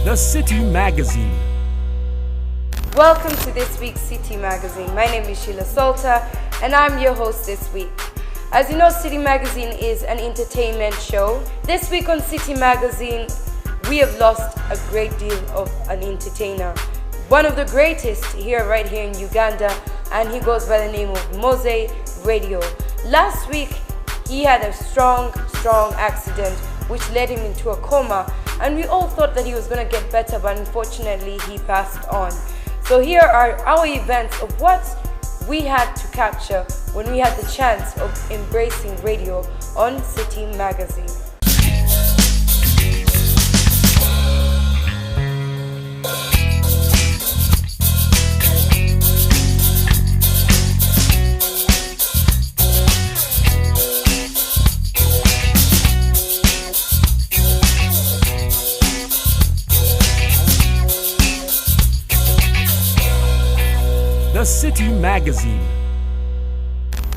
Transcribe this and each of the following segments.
The City Magazine. Welcome to this week's City Magazine. My name is Sheila Salter and I'm your host this week. As you know, City Magazine is an entertainment show. This week on City Magazine, we have lost a great deal of an entertainer. One of the greatest right here in Uganda, and he goes by the name of Mose Radio. Last week, he had a strong accident which led him into a coma, and we all thought that he was going to get better, but unfortunately he passed on. So here are our events of what we had to capture when we had the chance of embracing radio on City Magazine. The City Magazine.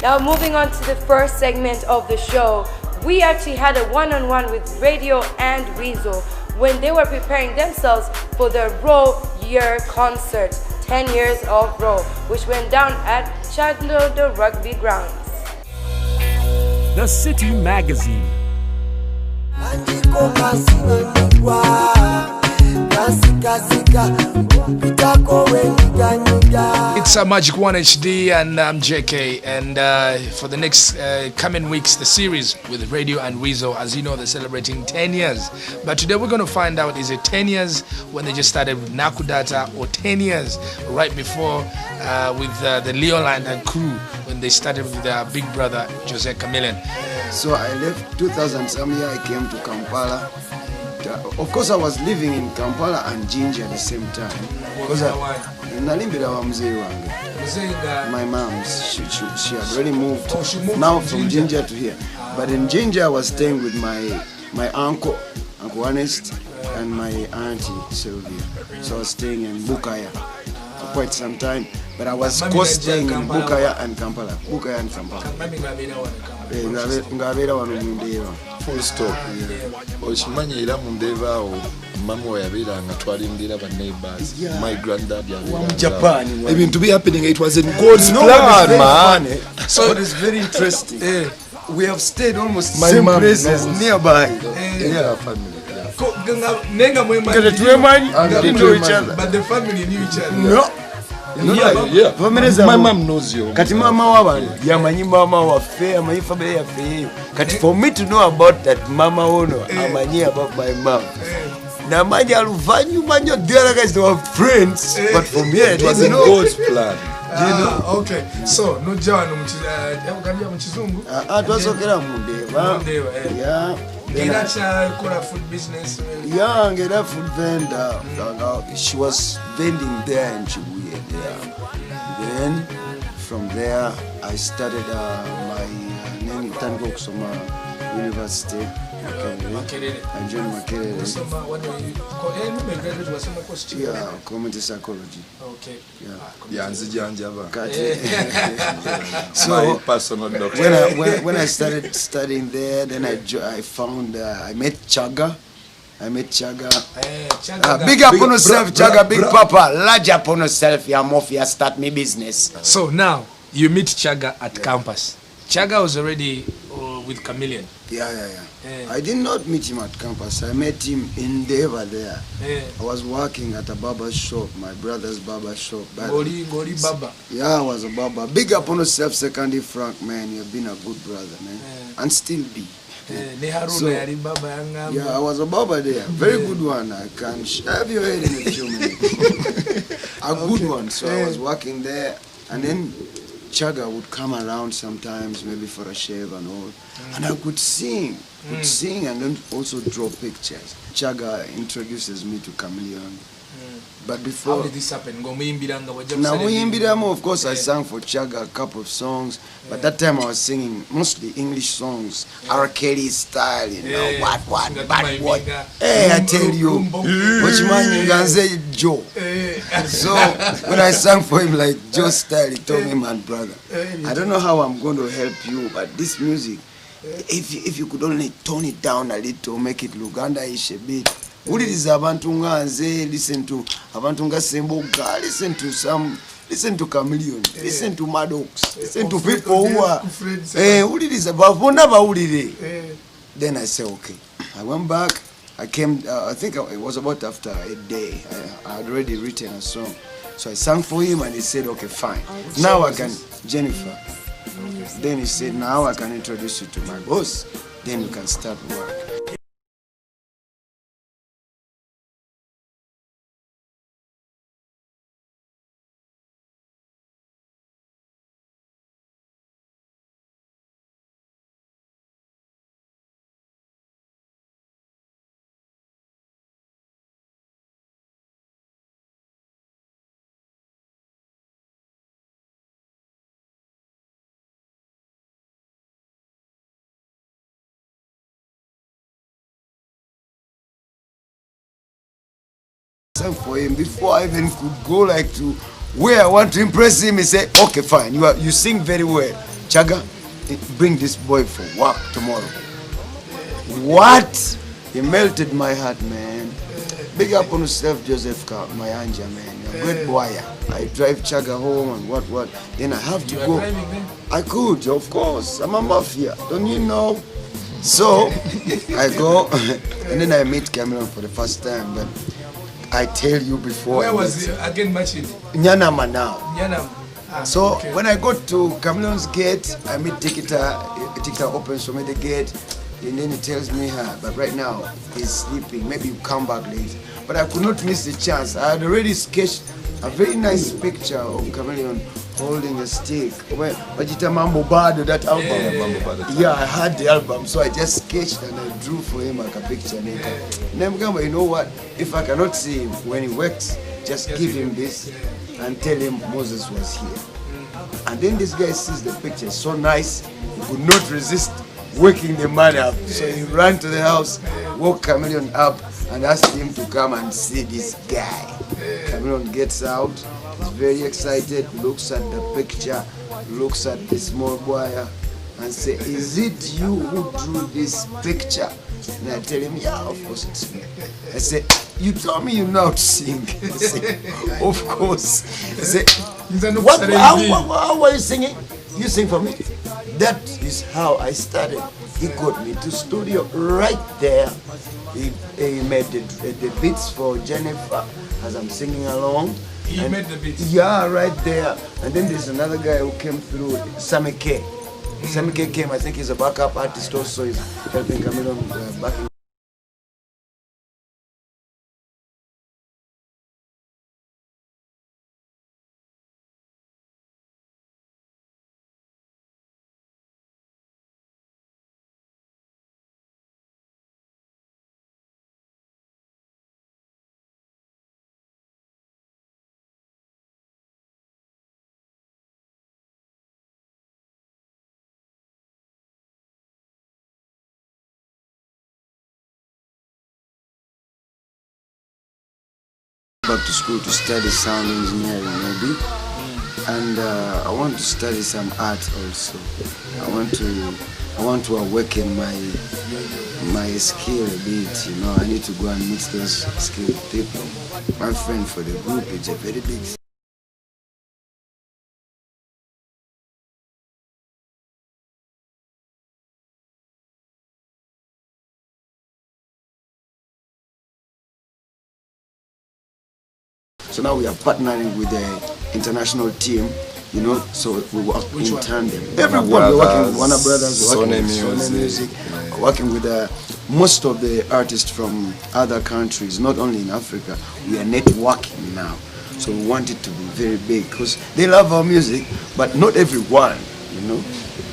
Now moving on to the first segment of the show, we actually had a one-on-one with Radio and Weasel when they were preparing themselves for the Raw Year concert, 10 years of Raw, which went down at Chadlodo Rugby Grounds. The City Magazine. It's a Magic One HD and I'm JK, and for the next coming weeks, the series with Radio and Weasel, as you know, they're celebrating 10 years. But today we're going to find out, is it 10 years when they just started with Nakudata, or 10 years right before with the Leoland and crew when they started with their big brother Jose Chameleon. So I left 2000 some year, I came to Kampala. Of course, I was living in Kampala and Jinja at the same time. Because my mom, she had already moved, now from Jinja to here. But in Jinja, I was staying with my uncle Ernest, and my auntie Sylvia. So I was staying in Bukaya for quite some time. But I was staying in Bukaya and Kampala. Full stop. Ochimanyi era mu Ndeeba awo mama we yabeeranga twalindira ba neighbors. My granddad yabeeranga Japan. Ebintu be happening, it was in God's plan, man. So it is very interesting. We have stayed almost same places nearby. Yeah, family. But the family knew each other. No. My mom knows you. Kati mama wabali yamanyi mama waffe amanyi family yaffe. Kati for me to know about that mama ono amanyi about my mom. Namanyi aluvanyuma nnyo the other guys, they were friends, but for me it was in God's plan. Okay, so no John mu kizungu. Twasokera mu Ndeeba. Yeah. Ngera food business. Yeah, ngera food vendor. She was vending there and she weird there. Then from there I started my name Tango Kusoma University. I joined Makerere. Yeah, community psychology. Okay. Yeah. Yanzijanjaba. So personal doctor. when I started studying there, then I found I met Chaga. Big up on yourself, Chaga, big papa. Large up on yourself, your mafia, start me business. So now you meet Chaga at campus. Chaga was already with Chameleon. Yeah. I did not meet him at campus. I met him in Deva there. I was working at a barber shop, my brother's barber shop. Gori Baba. Yeah, I was a barber. Big up on yourself, Secondary Frank, man. You've been a good brother, man. And still be. So, yeah, I was a barber there. Very good one. I can shave your head in a few minutes. A good one. So I was working there, and then Chaga would come around sometimes, maybe for a shave and all, and I could sing, and then also draw pictures. Chaga introduces me to Chameleon. But before, how did this happen? Now, of course, I sang for Chaga a couple of songs, but that time I was singing mostly English songs, R. Kelly style, you know, what. Hey, I tell you, what you mean, you can say Joe. So when I sang for him like Joe style, he told me, man, brother, I don't know how I'm going to help you, but this music, if you could only tone it down a little, make it Luganda-ish a bit, Uliriza abantu nga nze, listen to abantu nga Semboga, listen to Chameleon, listen to Maddox, listen to people who are uliriza bavona bawulire. Then I say okay. I went back. I came, I think it was about after a day. I had already written a song. So I sang for him and he said, okay, fine. Now I can, Jennifer. Then he said, now I can introduce you to my boss. Then we can start work. For him before I even could go like to where I want to impress him. He said, okay, fine, you sing very well, Chaga, bring this boy for work tomorrow. What? He melted my heart, man. Big up on yourself, Joseph Mayanja, man. You're a great boy. I drive Chaga home and what. Then I have to go. I could, of course. I'm a mafia, don't you know? So I go and then I meet Cameron for the first time. But I tell you before. Where was it again matching? Nyanama now. Nyanama. So okay. When I got to Chameleon's gate, I meet Tikita opens for me the gate, and then he tells me, but right now he's sleeping, maybe you come back later. But I could not miss the chance. I had already sketched a very nice picture of Chameleon holding a stick. Wajita Mambo Bado, that album. Yeah, I had the album, so I just sketched and I drew for him like a picture. And then you know what? If I cannot see him when he works, just give him this and tell him Moses was here. And then this guy sees the picture, so nice, he could not resist waking the man up. So he ran to the house, woke Chameleon up and asked him to come and see this guy. Chameleon gets out. He's very excited, looks at the picture, looks at the small boy and say, is it you who drew this picture? And I tell him, yeah, of course it's me. I say, you told me you know how to sing. I say, of course. I say, how are you singing? You sing for me. That is how I started. He got me to studio right there. He made the beats for Jennifer as I'm singing along. He made the beats? Yeah, right there. And then there's another guy who came through, Sammy K. Sammy K came, I think he's a backup artist also, he's helping Chameleon backing. Back to school to study sound engineering maybe, and I want to study some art also. I want to awaken my skill a bit, you know. I need to go and meet those skilled people. My friend for the group is a very big So now we are partnering with the international team, you know, so we work in tandem. Everyone, we're working with Warner Brothers, we're working with Sony Music, we're working with most of the artists from other countries, not only in Africa. We are networking now. So we want it to be very big because they love our music, but not everyone, you know.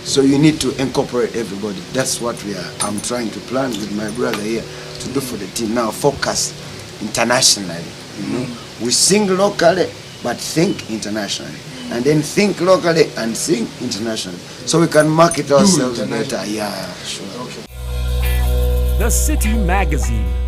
So you need to incorporate everybody. That's what I'm trying to plan with my brother here to do for the team. Now focus internationally, you know. We sing locally, but think internationally. And then think locally and sing internationally. So we can market ourselves better. Yeah, sure. The City Magazine.